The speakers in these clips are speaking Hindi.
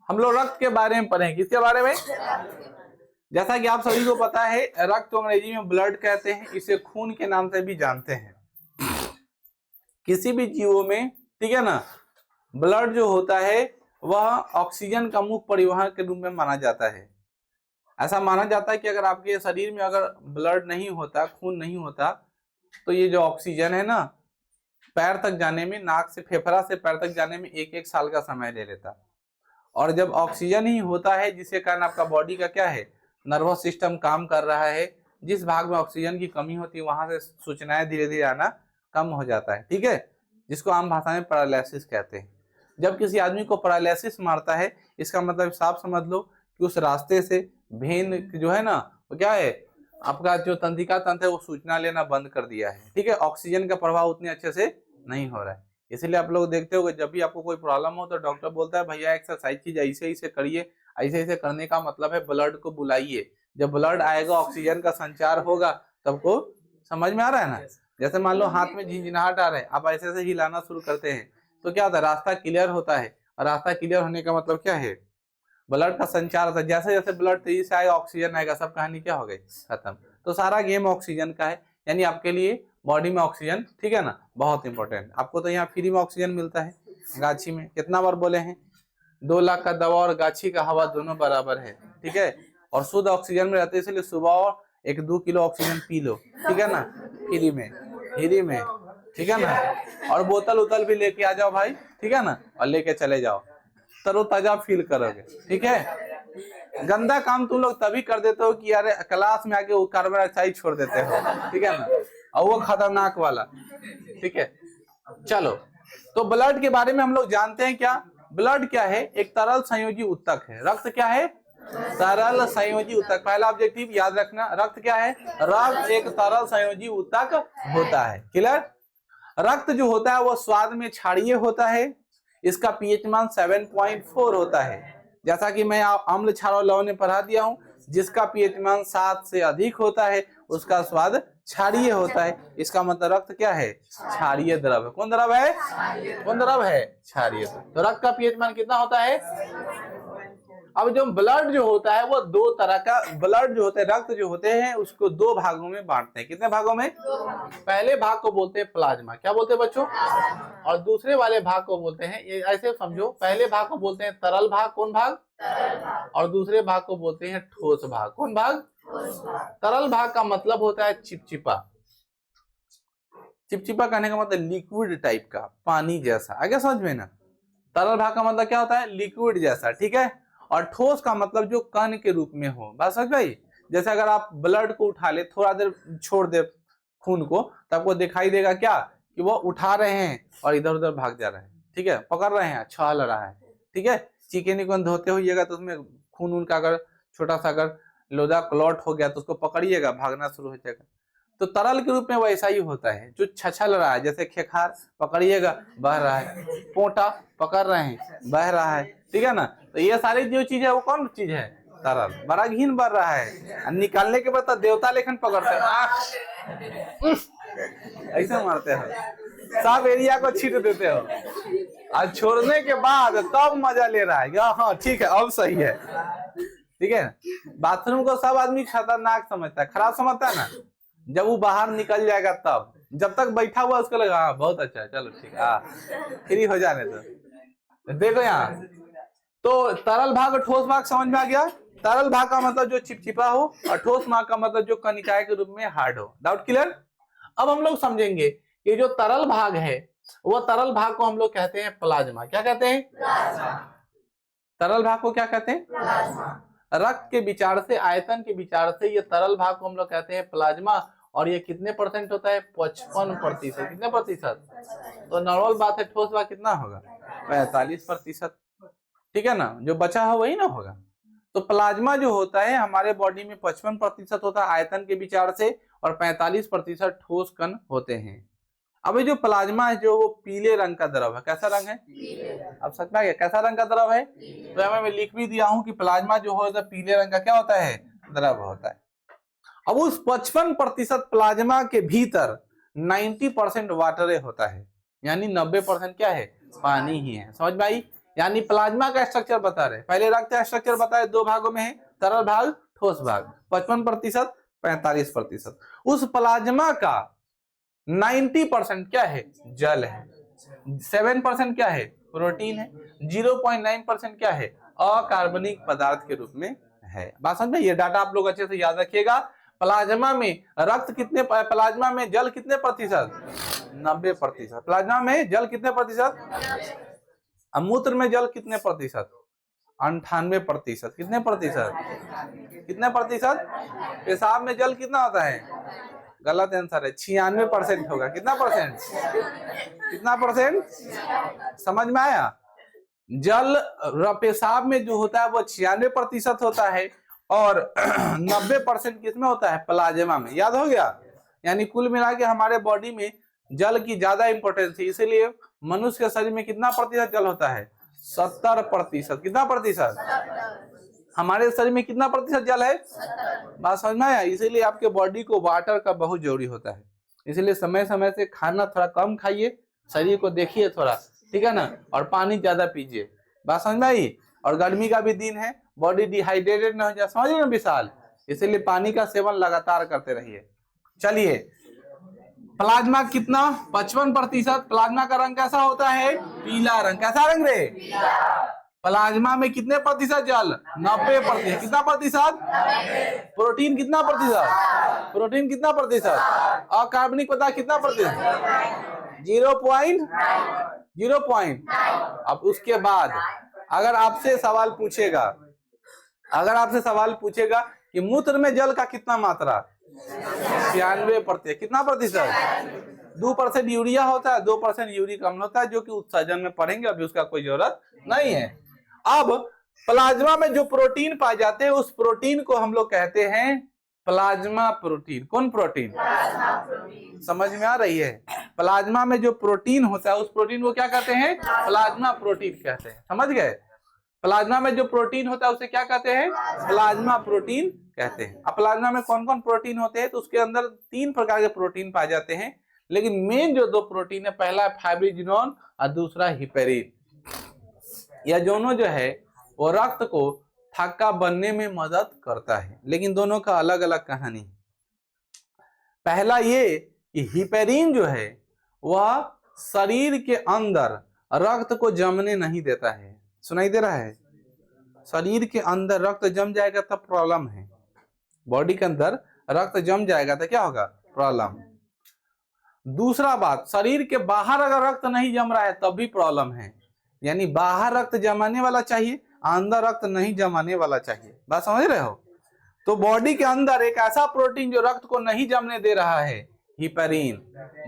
हम लोग रक्त के बारे में पढ़े, किसके बारे में? जैसा कि आप सभी को पता है, रक्त को अंग्रेजी में ब्लड कहते हैं, इसे खून के नाम से भी जानते हैं। किसी भी जीवों में, ठीक है ना, ब्लड जो होता है वह ऑक्सीजन का मुख्य परिवहन के रूप में माना जाता है। ऐसा माना जाता है कि अगर आपके शरीर में अगर ब्लड नहीं होता, खून नहीं होता, तो ये जो ऑक्सीजन है ना, पैर तक जाने में, नाक से फेफड़ा से पैर तक जाने में 1-1 साल का समय ले लेता। और जब ऑक्सीजन ही होता है, जिसके कारण आपका बॉडी का क्या है, नर्वस सिस्टम काम कर रहा है, जिस भाग में ऑक्सीजन की कमी होती है वहां से सूचनाएं धीरे धीरे आना कम हो जाता है, ठीक है, जिसको आम भाषा में पैरालिसिस कहते हैं। जब किसी आदमी को पैरालिसिस मारता है, इसका मतलब साफ समझ लो कि उस रास्ते से भेन जो है ना, वो क्या है, आपका जो तंत्रिका तंत्र है वो सूचना लेना बंद कर दिया है, ठीक है, ऑक्सीजन का प्रभाव उतने अच्छे से नहीं हो रहा है। इसलिए आप लोग देखते हो जब भी आपको कोई प्रॉब्लम हो तो डॉक्टर बोलता है भैया एक्सरसाइज कीजिए, ऐसे ऐसे करिए, ऐसे ऐसे करने का मतलब है ब्लड को बुलाइए। जब ब्लड आएगा, ऑक्सीजन का संचार होगा, तब को समझ में आ रहा है ना। जैसे मान लो हाथ में झिंझिनाहट आ रहा है, आप ऐसे ऐसे हिलाना शुरू करते हैं तो क्या होता है, रास्ता क्लियर होता है। और रास्ता क्लियर होने का मतलब क्या है, ब्लड का संचार होता है। जैसे जैसे ब्लड तेजी से आएगा, ऑक्सीजन आएगा, सब कहानी क्या हो गई, खत्म। तो सारा गेम ऑक्सीजन का है, यानी आपके लिए बॉडी में ऑक्सीजन, ठीक है ना, बहुत इंपॉर्टेंट। आपको तो यहाँ फ्री में ऑक्सीजन मिलता है गाछी में, कितना बार बोले हैं, 2 लाख का दवा और गाछी का हवा दोनों बराबर है, ठीक है। और शुद्ध ऑक्सीजन में रहते हैं, इसलिए सुबह और 1-2 किलो ऑक्सीजन पी लो, ठीक है ना, फ्री में, फ्री में, ठीक है ना। और बोतल उतल भी लेके आ जाओ भाई, ठीक है ना, और लेके चले जाओ, तरोताजा फील करोगे, ठीक है। गंदा काम तुम लोग तभी कर देते हो कि यार क्लास में आके वो कार्बन डाइऑक्साइड छोड़ देते हो, ठीक है ना, और वो खतरनाक वाला, ठीक है। चलो, तो ब्लड के बारे में हम लोग जानते हैं क्या, ब्लड क्या है, एक तरल संयोजी ऊतक है। रक्त क्या है, तरल संयोजी ऊतक। पहला ऑब्जेक्टिव याद रखना, रक्त क्या है, रक्त एक तरल संयोजी ऊतक होता है, क्लियर। रक्त जो होता है वो स्वाद में क्षारीय होता है, इसका पीएच मान 7.4 होता है। जैसा कि मैं अम्ल क्षार लवण में पढ़ा दिया हूं, जिसका पीएच मान 7 से अधिक होता है उसका स्वाद क्षारीय होता है। इसका मतलब रक्त क्या है, क्षारीय द्रव है। कौन द्रव है, कौन द्रव है, क्षारीय। तो रक्त का पीएच मान कितना होता है। अब जो ब्लड जो होता है वो 2 तरह का ब्लड जो होता है, रक्त जो होते हैं उसको 2 भागों में बांटते हैं। कितने भागों में, पहले भाग को बोलते हैं प्लाज्मा, क्या बोलते हैं बच्चों, और दूसरे वाले भाग को बोलते हैं, ये ऐसे समझो, पहले भाग को बोलते हैं तरल भाग, कौन भाग, और दूसरे भाग को बोलते हैं ठोस भाग, कौन भाग, तरल भाग का मतलब होता है चिपचिपा। चिपचिपा कहने का मतलब लिक्विड टाइप का, पानी जैसा, आगे समझ में ना। तरल भाग का मतलब क्या होता है, लिक्विड जैसा, ठीक है। और ठोस का मतलब जो कण के रूप में हो, बात समझ भाई। जैसे अगर आप ब्लड को उठा ले, थोड़ा देर छोड़ दे खून को, तो आपको दिखाई देगा क्या कि वो उठा रहे हैं और इधर उधर भाग जा रहे हैं, ठीक है, पकड़ रहे हैं, छल रहा है, ठीक है। चिकनी को धोते होइएगा तो उसमें खून उनका अगर छोटा सा अगर लोदा क्लॉट हो गया तो उसको पकड़िएगा, भागना शुरू हो जाएगा। तो तरल के रूप में वैसा ही होता है, जो छछल रहा है, जैसे खेखार पकड़िएगा बह रहा है, पोटा पकड़ रहे हैं बह रहा है, ठीक है ना। तो ये सारी जो चीज है वो कौन चीज है, तरल। बड़ा घिन बढ़ रहा है, निकालने के बाद देवता लेखन पकड़ते हैं, ऐसे मारते हो, सब एरिया को छीट देते हो, और छोड़ने के बाद तब मजा ले रहा है, हाँ ठीक है अब सही है, ठीक है। बाथरूम को सब आदमी खतरनाक समझता है, खराब समझता है ना, जब वो बाहर निकल जाएगा तब, जब तक बैठा हुआ उसको लगा हाँ बहुत अच्छा है, चलो ठीक है, फ्री हो जाने तो। देखो यहाँ, तो तरल भाग और ठोस भाग समझ में आ गया। तरल भाग का मतलब जो चिपचिपा हो, और ठोस भाग का मतलब जो कणिकाएं के रूप में हार्ड हो। Doubt clear. अब हम लोग समझेंगे कि जो तरल भाग है, वो तरल भाग को हम लोग कहते हैं प्लाज्मा। क्या कहते हैं, तरल भाग को क्या कहते हैं, प्लाज्मा। रक्त के विचार से, आयतन के विचार से ये तरल भाग को हम लोग कहते हैं प्लाज्मा। और ये कितने % होता है, 55%। कितने प्रतिशत, तो नॉर्मल बात है, ठोस भाग कितना होगा, 45%, ठीक है ना, जो बचा है वही ना होगा। तो प्लाज्मा जो होता है हमारे बॉडी में 55% होता है आयतन के विचार से, और 45% ठोस कण होते हैं। अब ये जो प्लाज्मा है जो वो पीले रंग का द्रव है, कैसा रंग है, अब समझ में आ गया कैसा रंग का द्रव है। तो मैं लिख भी दिया हूं कि प्लाज्मा जो होता है पीले रंग का क्या होता है, द्रव होता है। अब उस 55% प्लाज्मा के भीतर 90% वाटर होता है, यानी 90% क्या है, पानी ही है। समझ में आई। यानी प्लाज्मा का स्ट्रक्चर बता रहे, पहले रक्त का स्ट्रक्चर बताए, दो भागों में है, तरल भाग, ठोस भाग, 55%, 45%। उस प्लाज्मा का 90% क्या है, जल है, 7% क्या है, प्रोटीन है, 0.9% क्या है, अकार्बनिक पदार्थ के रूप में है। बात समझ में? ये डाटा आप लोग अच्छे से याद रखिएगा। प्लाज्मा में रक्त कितने, प्लाज्मा में जल कितने प्रतिशत, 90%। प्लाज्मा में जल कितने प्रतिशत, मूत्र में जल कितने प्रतिशत, 98%। कितने प्रतिशत, कितने प्रतिशत, पेशाब में जल कितना होता है, गलत आंसर है, 96% होगा। कितना परसेंट, कितना परसेंट, समझ में आया? जल पेशाब में जो होता है वो 96% होता है और 90% किसमें होता है, प्लाज्मा में। याद हो गया? यानी कुल मिला के हमारे बॉडी में जल की ज्यादा इंपॉर्टेंस है, इसीलिए मनुष्य के शरीर में कितना प्रतिशत जल होता है, 70%। कितना प्रतिशत, हमारे शरीर में कितना प्रतिशत जल है, बात समझ में आया? इसीलिए आपके बॉडी को वाटर का बहुत जरूरी होता है, इसलिए समय समय से खाना थोड़ा कम खाइए, शरीर को देखिए थोड़ा, ठीक है ना, और पानी ज्यादा पीजिए। बात समझ में आई? और गर्मी का भी दिन है, बॉडी डिहाइड्रेटेड ना हो जाए, समझ रहे ना विशाल? इसीलिए पानी का सेवन लगातार करते रहिए। चलिए, प्लाज्मा कितना, 55%। प्लाज्मा का रंग कैसा होता है, पीला रंग। कैसा रंग रे, प्लाज्मा में कितने प्रतिशत जल, 90%। कितना प्रतिशत, प्रोटीन कितना प्रतिशत, प्रोटीन कितना प्रतिशत, अकार्बनिक पदार्थ कितना प्रतिशत, 0.0। अब उसके बाद अगर आपसे सवाल पूछेगा, अगर आपसे सवाल पूछेगा कि मूत्र में जल का कितना मात्रा, 96%। कितना प्रतिशत, 2% यूरिया होता है, 2% यूरिक अम्ल होता है, जो कि उत्सर्जन में पढ़ेंगे, अभी उसका कोई जरूरत नहीं है। अब प्लाज्मा में जो प्रोटीन पाए जाते हैं उस प्रोटीन को हम लोग कहते हैं प्लाज्मा प्रोटीन। कौन प्रोटीन, समझ में आ रही है? प्लाज्मा में जो प्रोटीन होता है उस प्रोटीन को क्या कहते हैं, प्लाज्मा प्रोटीन कहते हैं। समझ गए? प्लाज्मा में जो प्रोटीन होता है उसे क्या कहते हैं, प्लाज्मा प्रोटीन कहते हैं। अब प्लाज्मा में कौन कौन प्रोटीन होते हैं, तो उसके अंदर 3 प्रकार के प्रोटीन पाए जाते हैं, लेकिन मेन जो 2 प्रोटीन है, पहला फाइब्रिनोजन और दूसरा हिपेरिन। यह दोनों जो है वो रक्त को थक्का बनने में मदद करता है, लेकिन दोनों का अलग अलग कहानी है। पहला ये कि हिपेरिन जो है वह शरीर के अंदर रक्त को जमने नहीं देता है। सुनाई दे रहा है? शरीर के अंदर रक्त जम जाएगा तब प्रॉब्लम है, बॉडी के अंदर रक्त जम जाएगा तो क्या होगा, प्रॉब्लम। दूसरा बात, शरीर के बाहर अगर रक्त नहीं जम रहा है तब भी प्रॉब्लम है, यानी बाहर रक्त जमाने वाला चाहिए, अंदर रक्त नहीं जमाने वाला चाहिए। बात समझ रहे हो? तो बॉडी के अंदर एक ऐसा प्रोटीन जो रक्त को नहीं जमने दे रहा है, हिपेरिन,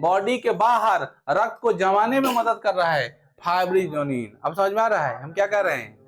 बॉडी के बाहर रक्त को जमाने में मदद कर रहा है, फाइब्रिनोजिन। अब समझ में आ रहा है हम क्या कर रहे हैं,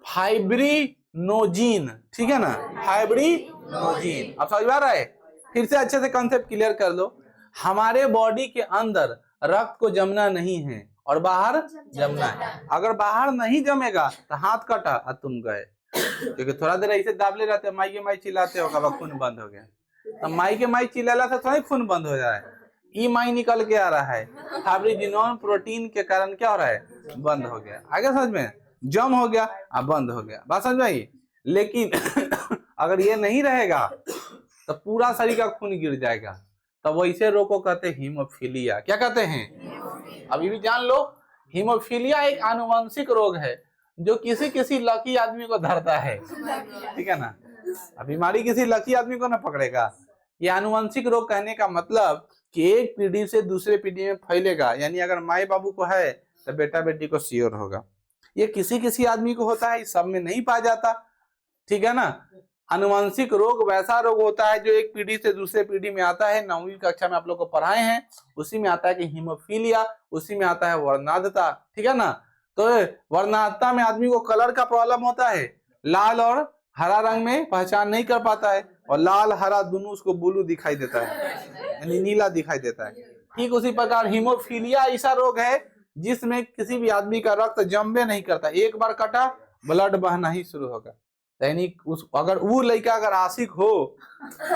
फाइब्रिनोजिन, ठीक है ना, फाइब्रिनोजिन। अब समझ में आ रहा है? फिर से अच्छे से कंसेप्ट क्लियर कर लो। हमारे बॉडी के अंदर रक्त को जमना नहीं है और बाहर जमना है। अगर बाहर नहीं जमेगा तो हाथ कटा और तुम गए, क्योंकि थोड़ा देर ऐसे दाबले रहते, माई के माई चिल्लाते हो, कब खून बंद हो गया। तो माई के माई चिल्लाला से थोड़ा खून बंद हो जा रहा है, ई माई निकल के आ रहा है, फाइब्रिनोजन प्रोटीन के कारण क्या हो रहा है, बंद हो गया। आगे समझ में, जम हो गया और बंद हो गया। बात समझ में आई? लेकिन अगर ये नहीं रहेगा तो पूरा शरीर का खून गिर जाएगा, तो वैसे रोग को कहते हैं हीमोफीलिया। क्या कहते हैं, अभी भी जान लो, हीमोफीलिया एक आनुवंशिक रोग है जो किसी किसी लकी आदमी को धरता है, ठीक है ना। अब बीमारी किसी लकी आदमी को ना पकड़ेगा। ये आनुवंशिक रोग कहने का मतलब कि एक पीढ़ी से दूसरे पीढ़ी में फैलेगा, यानी अगर माए बाबू को है तो बेटा बेटी को श्योर होगा। ये किसी किसी आदमी को होता है, इस सब में नहीं पाया जाता, ठीक है ना। आनुवंशिक रोग वैसा रोग होता है जो एक पीढ़ी से दूसरे पीढ़ी में आता है। 9वीं कक्षा में आप लोग को पढ़ाए हैं, उसी में आता है कि हीमोफीलिया, उसी में आता है वर्णांधता, ठीक है ना। तो वर्णांधता में आदमी को कलर का प्रॉब्लम होता है, लाल और हरा रंग में पहचान नहीं कर पाता है, और लाल हरा दोनों उसको ब्लू दिखाई देता है, यानी नीला दिखाई देता है। ठीक उसी प्रकार हीमोफीलिया ऐसा रोग है जिसमें किसी भी आदमी का रक्त जमबे नहीं करता, एक बार कटा ब्लड बहना ही शुरू होगा। यानी उस अगर वो लड़का अगर आशिक हो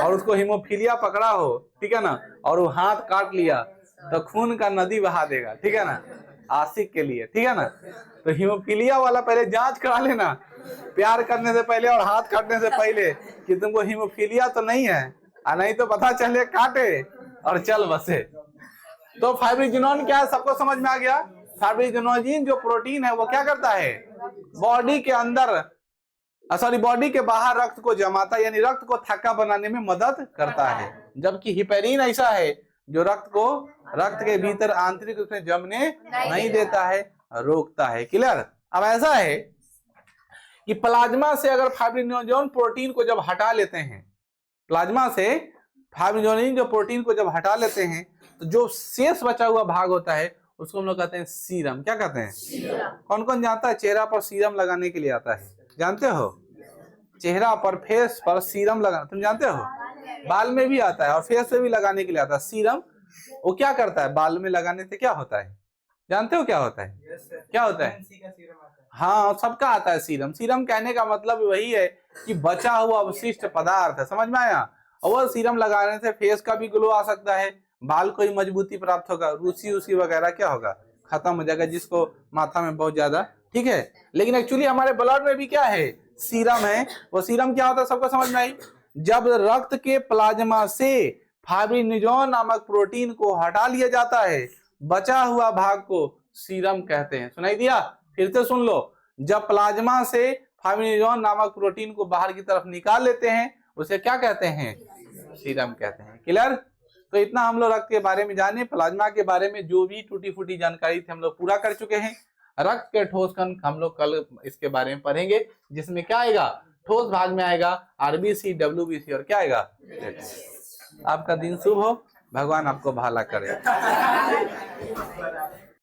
और उसको हीमोफीलिया पकड़ा हो, ठीक है ना, और वो हाथ काट लिया तो खून का नदी बहा देगा, ठीक है ना। आशिक के लिए, ठीक है ना। तो हीमोफीलिया वाला पहले जांच करा लेना प्यार करने से पहले और हाथ काटने से पहले कि तुमको हीमोफीलिया तो नहीं है, नहीं तो पता चले काटे और चल बसे। तो फाइब्रिनोजेन क्या है, सबको समझ में आ गया। फाइब्रिनोजेन जो प्रोटीन है वो क्या करता है, बॉडी के अंदर बॉडी के बाहर रक्त को जमाता है, यानी रक्त को थक्का बनाने में मदद करता है। जबकि हिपेरिन ऐसा है जो रक्त के भीतर आंतरिक रूप से जमने नहीं देता है, रोकता है। क्लियर। अब ऐसा है कि प्लाज्मा से अगर फाइब्रिनोजेन प्रोटीन को जब हटा लेते हैं, प्लाज्मा से फाइब्रिनोजेन जो प्रोटीन को जब हटा लेते हैं, तो जो शेष बचा हुआ भाग होता है उसको हम लोग कहते हैं सीरम। क्या कहते हैं? कौन कौन जानता है चेहरा पर सीरम लगाने के लिए आता है? जानते हो? चेहरा पर, फेस पर सीरम लगाना, तुम जानते हो? बाल में भी आता है और फेस पे भी लगाने के लिए आता है सीरम। वो क्या करता है? बाल में लगाने से क्या होता है? जानते हो क्या होता है? क्या होता है? हाँ, सबका आता है सीरम। सीरम कहने का मतलब वही है कि बचा हुआ अवशिष्ट पदार्थ है, समझ में आया। और वो सीरम लगाने से फेस का भी ग्लो आ सकता है, बाल को ही मजबूती प्राप्त होगा, रूसी वगैरह क्या होगा, खत्म हो जाएगा, जिसको माथा में बहुत ज्यादा, ठीक है। लेकिन एक्चुअली हमारे ब्लड में भी क्या है, सीरम है। वो सीरम क्या होता है सबको समझ में आई। जब रक्त के प्लाज्मा से फाइब्रिनोजेन नामक प्रोटीन को हटा लिया जाता है, बचा हुआ भाग को सीरम कहते हैं। सुनाई दिया? फिर से सुन लो। जब प्लाज्मा से फाइब्रिनोजेन नामक प्रोटीन को बाहर की तरफ निकाल लेते हैं, उसे क्या कहते हैं? सीरम कहते हैं। क्लियर। तो इतना हम लोग रक्त के बारे में जाने। प्लाज्मा के बारे में जो भी टूटी फूटी जानकारी थी हम लोग पूरा कर चुके हैं। रक्त के ठोस कण हम लोग कल इसके बारे में पढ़ेंगे, जिसमें क्या आएगा, ठोस भाग में आएगा आरबीसी, डब्ल्यूबीसी और क्या आएगा। आपका दिन शुभ हो, भगवान आपको भला करे।